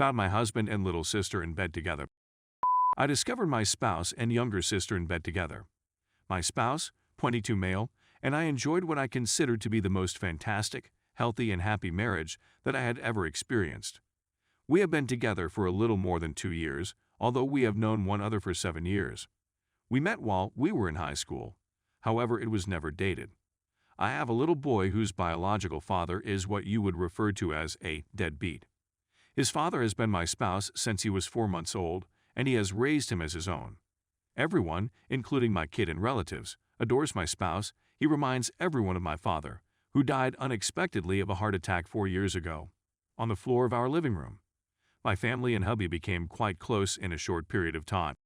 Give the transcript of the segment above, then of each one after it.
Found my husband and little sister in bed together. I discovered my spouse and younger sister in bed together. My spouse, 22 male, and I enjoyed what I considered to be the most fantastic, healthy, and happy marriage that I had ever experienced. We have been together for a little more than 2 years, although we have known one another for 7 years. We met while we were in high school. However, it was never dated. I have a little boy whose biological father is what you would refer to as a deadbeat. His father has been my spouse since he was 4 months old, and he has raised him as his own. Everyone, including my kid and relatives, adores my spouse. He reminds everyone of my father, who died unexpectedly of a heart attack 4 years ago, on the floor of our living room. My family and hubby became quite close in a short period of time.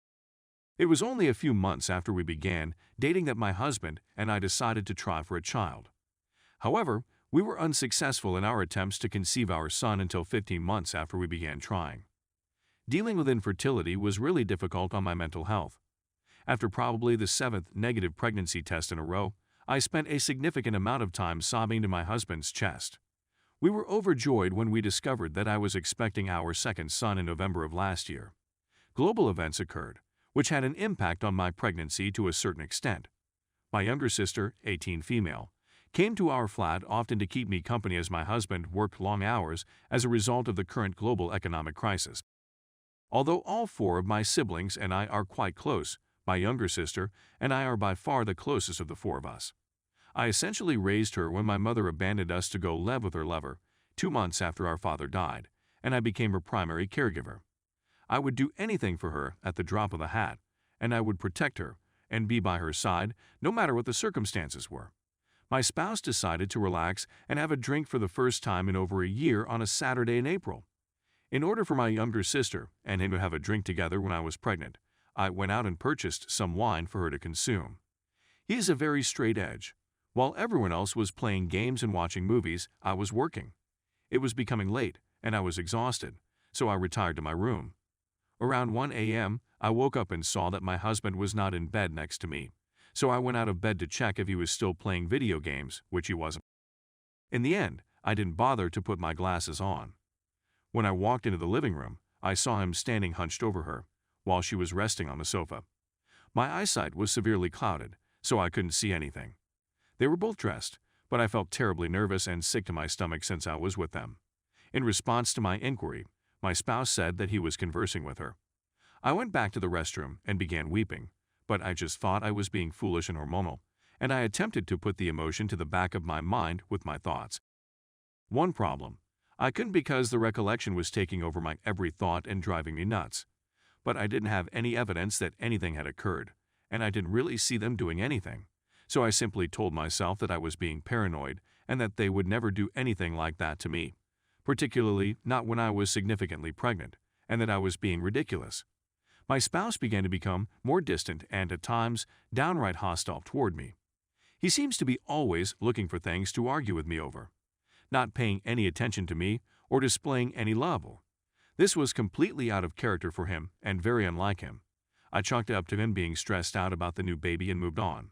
It was only a few months after we began dating that my husband and I decided to try for a child. However, we were unsuccessful in our attempts to conceive our son until 15 months after we began trying. Dealing with infertility was really difficult on my mental health. After probably the 7th negative pregnancy test in a row, I spent a significant amount of time sobbing to my husband's chest. We were overjoyed when we discovered that I was expecting our second son in November of last year. Global events occurred, which had an impact on my pregnancy to a certain extent. My younger sister, 18 female, came to our flat often to keep me company as my husband worked long hours as a result of the current global economic crisis. Although all 4 of my siblings and I are quite close, my younger sister and I are by far the closest of the 4 of us. I essentially raised her when my mother abandoned us to go live with her lover 2 months after our father died, and I became her primary caregiver. I would do anything for her at the drop of a hat, and I would protect her and be by her side no matter what the circumstances were. My spouse decided to relax and have a drink for the first time in over a year on a Saturday in April. In order for my younger sister and him to have a drink together when I was pregnant, I went out and purchased some wine for her to consume. He is a very straight edge. While everyone else was playing games and watching movies, I was working. It was becoming late, and I was exhausted, so I retired to my room. Around 1 a.m., I woke up and saw that my husband was not in bed next to me, so I went out of bed to check if he was still playing video games, which he wasn't. In the end, I didn't bother to put my glasses on. When I walked into the living room, I saw him standing hunched over her, while she was resting on the sofa. My eyesight was severely clouded, so I couldn't see anything. They were both dressed, but I felt terribly nervous and sick to my stomach since I was with them. In response to my inquiry, my spouse said that he was conversing with her. I went back to the restroom and began weeping, but I just thought I was being foolish and hormonal, and I attempted to put the emotion to the back of my mind with my thoughts. One problem: I couldn't because the recollection was taking over my every thought and driving me nuts. But I didn't have any evidence that anything had occurred, and I didn't really see them doing anything. So I simply told myself that I was being paranoid and that they would never do anything like that to me, particularly not when I was significantly pregnant, and that I was being ridiculous. My spouse began to become more distant and, at times, downright hostile toward me. He seems to be always looking for things to argue with me over, not paying any attention to me or displaying any love. This was completely out of character for him and very unlike him. I chalked it up to him being stressed out about the new baby and moved on.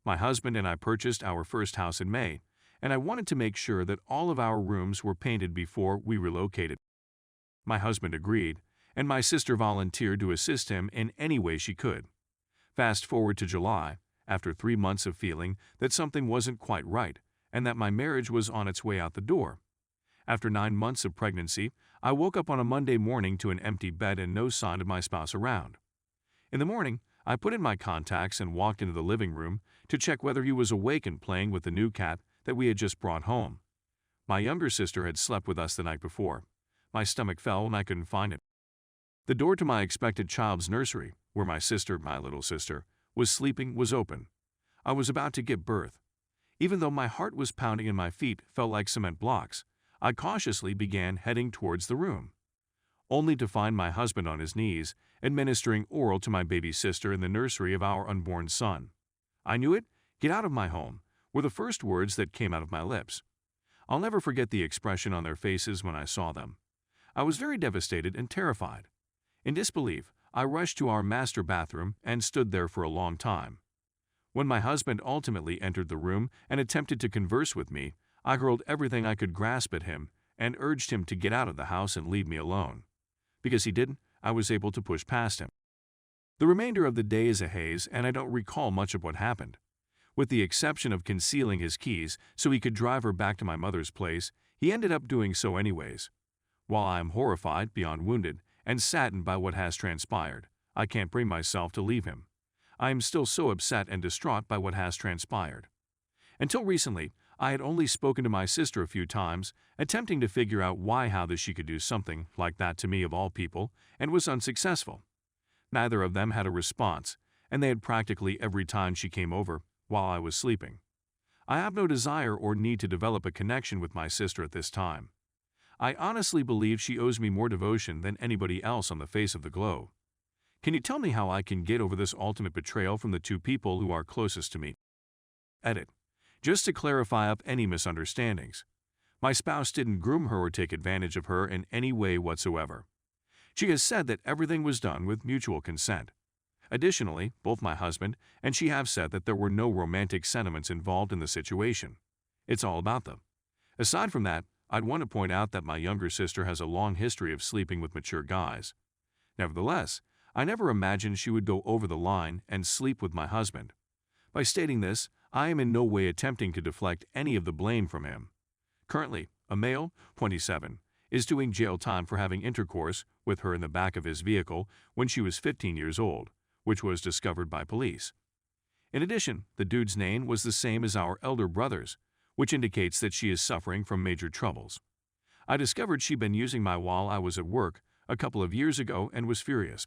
My husband and I purchased our first house in May, and I wanted to make sure that all of our rooms were painted before we relocated. My husband agreed, and my sister volunteered to assist him in any way she could. Fast forward to July, after 3 months of feeling that something wasn't quite right and that my marriage was on its way out the door. After 9 months of pregnancy, I woke up on a Monday morning to an empty bed and no sign of my spouse around. In the morning, I put in my contacts and walked into the living room to check whether he was awake and playing with the new cat that we had just brought home. My younger sister had slept with us the night before. My stomach fell and I couldn't find it. The door to my expected child's nursery, where my little sister, was sleeping, was open. I was about to give birth. Even though my heart was pounding and my feet felt like cement blocks, I cautiously began heading towards the room, only to find my husband on his knees, administering oral to my baby sister in the nursery of our unborn son. I knew it. "Get out of my home," were the first words that came out of my lips. I'll never forget the expression on their faces when I saw them. I was very devastated and terrified. In disbelief, I rushed to our master bathroom and stood there for a long time. When my husband ultimately entered the room and attempted to converse with me, I hurled everything I could grasp at him and urged him to get out of the house and leave me alone. Because he didn't, I was able to push past him. The remainder of the day is a haze, and I don't recall much of what happened. With the exception of concealing his keys so he could drive her back to my mother's place, he ended up doing so anyways. While I am horrified, beyond wounded, and saddened by what has transpired, I can't bring myself to leave him. I am still so upset and distraught by what has transpired. Until recently, I had only spoken to my sister a few times, attempting to figure out how she could do something like that to me of all people, and was unsuccessful. Neither of them had a response, and they had practically every time she came over while I was sleeping. I have no desire or need to develop a connection with my sister at this time. I honestly believe she owes me more devotion than anybody else on the face of the globe. Can you tell me how I can get over this ultimate betrayal from the two people who are closest to me? Edit. Just to clarify up any misunderstandings, my spouse didn't groom her or take advantage of her in any way whatsoever. She has said that everything was done with mutual consent. Additionally, both my husband and she have said that there were no romantic sentiments involved in the situation. It's all about them. Aside from that, I'd want to point out that my younger sister has a long history of sleeping with mature guys. Nevertheless, I never imagined she would go over the line and sleep with my husband. By stating this, I am in no way attempting to deflect any of the blame from him. Currently, a male, 27, is doing jail time for having intercourse with her in the back of his vehicle when she was 15 years old, which was discovered by police. In addition, the dude's name was the same as our elder brother's, which indicates that she is suffering from major troubles. I discovered she'd been using my while I was at work a couple of years ago and was furious.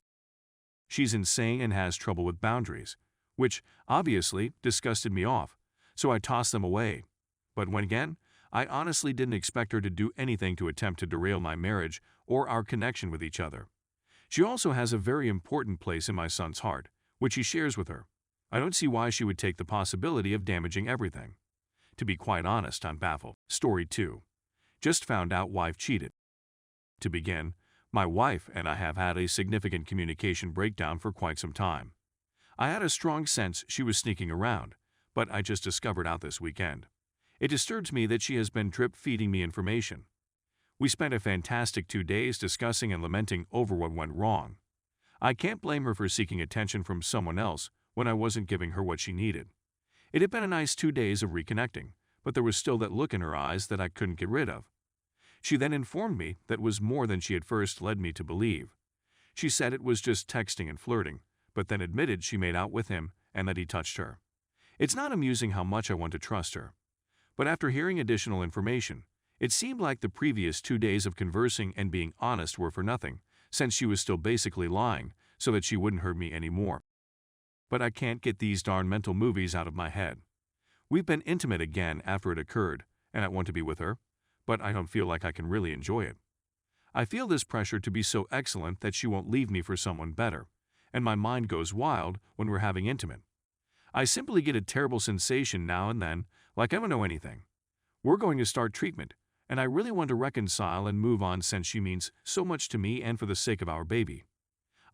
She's insane and has trouble with boundaries, which obviously disgusted me off, so I tossed them away. But when again, I honestly didn't expect her to do anything to attempt to derail my marriage or our connection with each other. She also has a very important place in my son's heart, which he shares with her. I don't see why she would take the possibility of damaging everything. To be quite honest, I'm baffled. Story 2. Just found out wife cheated. To begin, my wife and I have had a significant communication breakdown for quite some time. I had a strong sense she was sneaking around, but I just discovered out this weekend. It disturbs me that she has been drip-feeding me information. We spent a fantastic 2 days discussing and lamenting over what went wrong. I can't blame her for seeking attention from someone else when I wasn't giving her what she needed. It had been a nice 2 days of reconnecting, but there was still that look in her eyes that I couldn't get rid of. She then informed me that was more than she had first led me to believe. She said it was just texting and flirting, but then admitted she made out with him and that he touched her. It's not amusing how much I want to trust her. But after hearing additional information, it seemed like the previous 2 days of conversing and being honest were for nothing, since she was still basically lying so that she wouldn't hurt me anymore. But I can't get these darn mental movies out of my head. We've been intimate again after it occurred, and I want to be with her, but I don't feel like I can really enjoy it. I feel this pressure to be so excellent that she won't leave me for someone better, and my mind goes wild when we're having intimate. I simply get a terrible sensation now and then, like I don't know anything. We're going to start treatment, and I really want to reconcile and move on since she means so much to me and for the sake of our baby.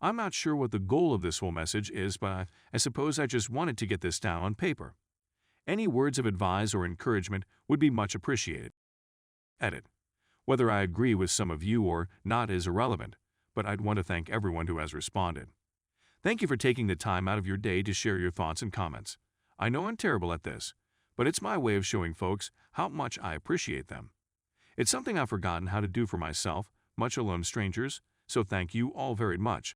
I'm not sure what the goal of this whole message is, but I suppose I just wanted to get this down on paper. Any words of advice or encouragement would be much appreciated. Edit. Whether I agree with some of you or not is irrelevant, but I'd want to thank everyone who has responded. Thank you for taking the time out of your day to share your thoughts and comments. I know I'm terrible at this, but it's my way of showing folks how much I appreciate them. It's something I've forgotten how to do for myself, much alone strangers, so thank you all very much.